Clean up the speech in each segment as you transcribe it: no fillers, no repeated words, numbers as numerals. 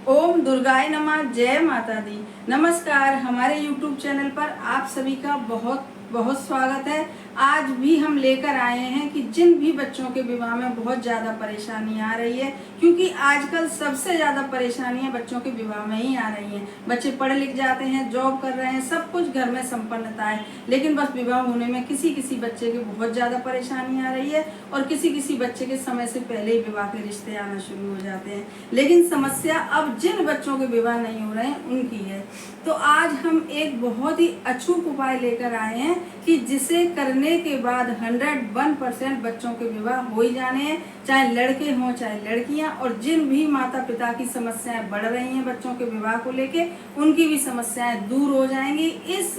ओम दुर्गाय नमः। जय माता दी। नमस्कार। हमारे YouTube चैनल पर आप सभी का बहुत बहुत स्वागत है। आज भी हम लेकर आए हैं कि जिन भी बच्चों के विवाह में बहुत ज़्यादा परेशानी आ रही है, क्योंकि आजकल सबसे ज़्यादा परेशानियां बच्चों के विवाह में ही आ रही हैं। बच्चे पढ़ लिख जाते हैं, जॉब कर रहे हैं, सब कुछ घर में संपन्नता है, लेकिन बस विवाह होने में किसी किसी बच्चे की बहुत ज़्यादा परेशानी आ रही है और किसी किसी बच्चे के समय से पहले ही विवाह के रिश्ते आना शुरू हो जाते हैं। लेकिन समस्या अब जिन बच्चों के विवाह नहीं हो रहे हैं उनकी है। तो आज हम एक बहुत ही अचूक उपाय लेकर आए हैं कि जिसे करने के बाद 101% बच्चों के विवाह हो ही जाने हैं, चाहे लड़के हों चाहे लड़कियां। और जिन भी माता पिता की समस्याएं बढ़ रही हैं बच्चों के विवाह को लेके, उनकी भी समस्याएं दूर हो जाएंगी। इस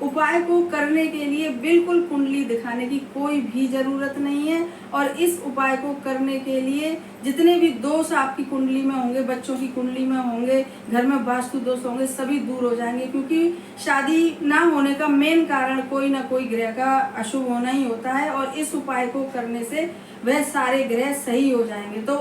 उपाय को करने के लिए बिल्कुल कुंडली दिखाने की कोई भी जरूरत नहीं है। और इस उपाय को करने के लिए जितने भी दोष आपकी कुंडली में होंगे, बच्चों की कुंडली में होंगे, घर में वास्तु दोष होंगे, सभी दूर हो जाएंगे। क्योंकि शादी ना होने का मेन कारण कोई ना कोई ग्रह का अशुभ होना ही होता है, और इस उपाय को करने से वह सारे ग्रह सही हो जाएंगे। तो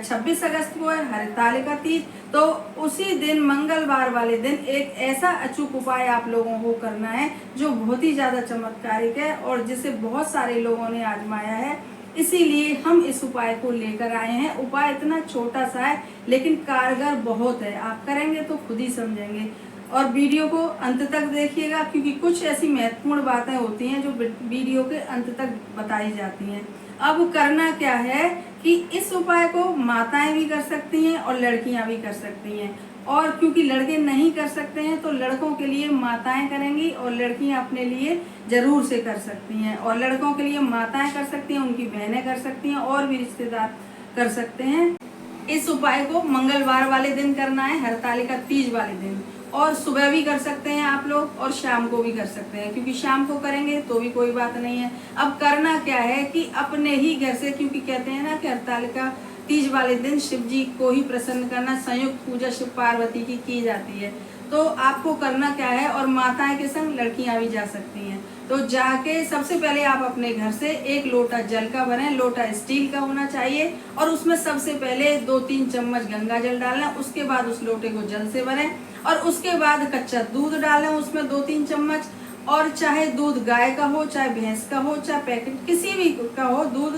26 अगस्त को है हरतालिका तीज, तो उसी दिन मंगलवार वाले दिन एक ऐसा अचूक उपाय आप लोगों को करना है जो बहुत ही ज्यादा चमत्कारिक है और जिसे बहुत सारे लोगों ने आजमाया है। इसीलिए हम इस उपाय को लेकर आए हैं। उपाय इतना छोटा सा है लेकिन कारगर बहुत है। आप करेंगे तो खुद ही समझेंगे। और वीडियो को अंत तक देखिएगा, क्योंकि कुछ ऐसी महत्वपूर्ण बातें होती हैं जो वीडियो के अंत तक बताई जाती हैं। अब करना क्या है कि इस उपाय को माताएं भी कर सकती हैं और लड़कियां भी कर सकती हैं। और क्योंकि लड़के नहीं कर सकते हैं तो लड़कों के लिए माताएं करेंगी और लड़कियां अपने लिए जरूर से कर सकती हैं। और लड़कों के लिए माताएं कर सकती हैं, उनकी बहनें कर सकती हैं और भी रिश्तेदार कर सकते हैं। इस उपाय को मंगलवार वाले दिन करना है, हरतालिका तीज वाले दिन। और सुबह भी कर सकते हैं आप लोग और शाम को भी कर सकते हैं, क्योंकि शाम को करेंगे तो भी कोई बात नहीं है। अब करना क्या है कि अपने ही घर से, क्योंकि कहते हैं ना कि हरतालिका तीज वाले दिन शिव जी को ही प्रसन्न करना, संयुक्त पूजा शिव पार्वती की जाती है। तो आपको करना क्या है, और माताएं के संग लड़कियां भी जा सकती हैं। तो जाके सबसे पहले आप अपने घर से एक लोटा जल का भरें, लोटा स्टील का होना चाहिए, और उसमें सबसे पहले 2-3 चम्मच गंगा जल डालें। उसके बाद उस लोटे को जल से भरें और उसके बाद कच्चा दूध डालें उसमें 2-3 चम्मच। और चाहे दूध गाय का हो, चाहे भैंस का हो, चाहे पैकेट किसी भी का हो, दूध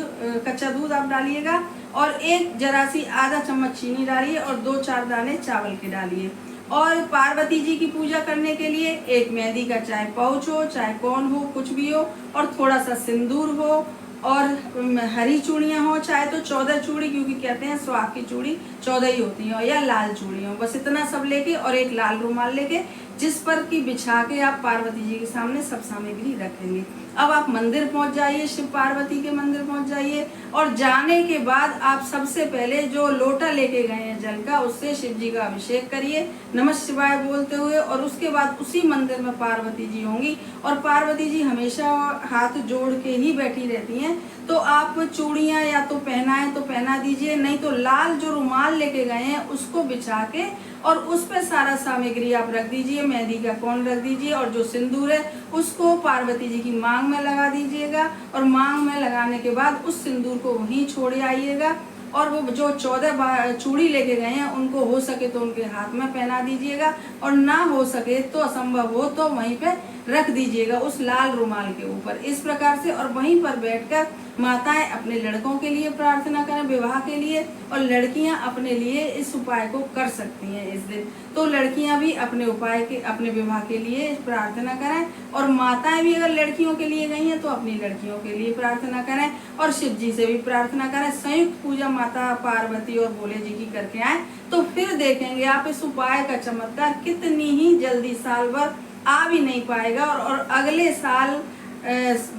कच्चा दूध आप डालिएगा। और एक जरा सी आधा चम्मच चीनी डालिए और 2-4 दाने चावल के डालिए। और पार्वती जी की पूजा करने के लिए एक मेहंदी का चाहे पाउच हो, चाहे कौन हो, कुछ भी हो, और थोड़ा सा सिंदूर हो, और हरी चूड़ियां हो, चाहे तो 14 चूड़ी, क्योंकि कहते हैं सुहाग की चूड़ी 14 ही होती है, या लाल चूड़ी हो। बस इतना सब लेके और एक लाल रुमाल लेके जिस पर की बिछा के आप पार्वती जी के सामने सब सामग्री रखेंगे। अब आप मंदिर पहुंच जाइए, शिव पार्वती के मंदिर पहुंच जाइए, और जाने के बाद आप सबसे पहले जो लोटा लेके गए हैं जल का, उससे शिव जी का अभिषेक करिए नमः शिवाय बोलते हुए। और उसके बाद उसी मंदिर में पार्वती जी होंगी, और पार्वती जी हमेशा हाथ जोड़ के ही बैठी रहती हैं। तो आप चूड़ियां या तो पहनाएं तो पहना दीजिए, नहीं तो लाल जो रुमाल लेके गए हैं उसको बिछा के और उस पर सारा सामग्री आप रख दीजिए। मेहंदी का कौन रख दीजिए, और जो सिंदूर है उसको पार्वती जी की मांग में लगा दीजिएगा। और मांग में लगाने के बाद उस सिंदूर को वहीं छोड़ आइएगा। और वो जो 14 चूड़ी लेके गए हैं उनको हो सके तो उनके हाथ में पहना दीजिएगा, और ना हो सके तो असंभव हो तो वहीं पे रख दीजिएगा उस लाल रुमाल के ऊपर, इस प्रकार से। और वहीं पर बैठकर माताएं अपने लड़कों के लिए प्रार्थना करें विवाह के लिए, और लड़कियां अपने लिए इस उपाय को कर सकती हैं इस दिन। तो लड़कियां भी अपने उपाय के, अपने विवाह के लिए प्रार्थना करें, और माताएं भी अगर लड़कियों के लिए गई हैं तो अपनी लड़कियों के लिए प्रार्थना करें, और शिव जी से भी प्रार्थना करें। संयुक्त पूजा माता पार्वती और भोले जी की करके आए, तो फिर देखेंगे आप इस उपाय का चमत्कार कितनी ही जल्दी, साल भर आ भी नहीं पाएगा। और अगले साल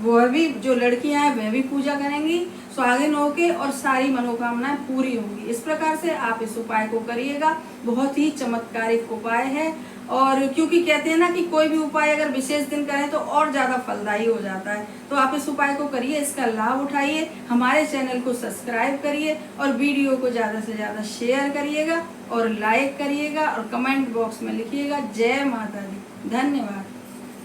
वह भी जो लड़कियां हैं वह भी पूजा करेंगी सुहागिन होके, और सारी मनोकामनाएं पूरी होंगी। इस प्रकार से आप इस उपाय को करिएगा। बहुत ही चमत्कारिक उपाय है। और क्योंकि कहते हैं ना कि कोई भी उपाय अगर विशेष दिन करें तो और ज्यादा फलदायी हो जाता है। तो आप इस उपाय को करिए, इसका लाभ उठाइए, हमारे चैनल को सब्सक्राइब करिए, और वीडियो को ज्यादा से ज्यादा शेयर करिएगा और लाइक करिएगा, और कमेंट बॉक्स में लिखिएगा जय माता दी। धन्यवाद।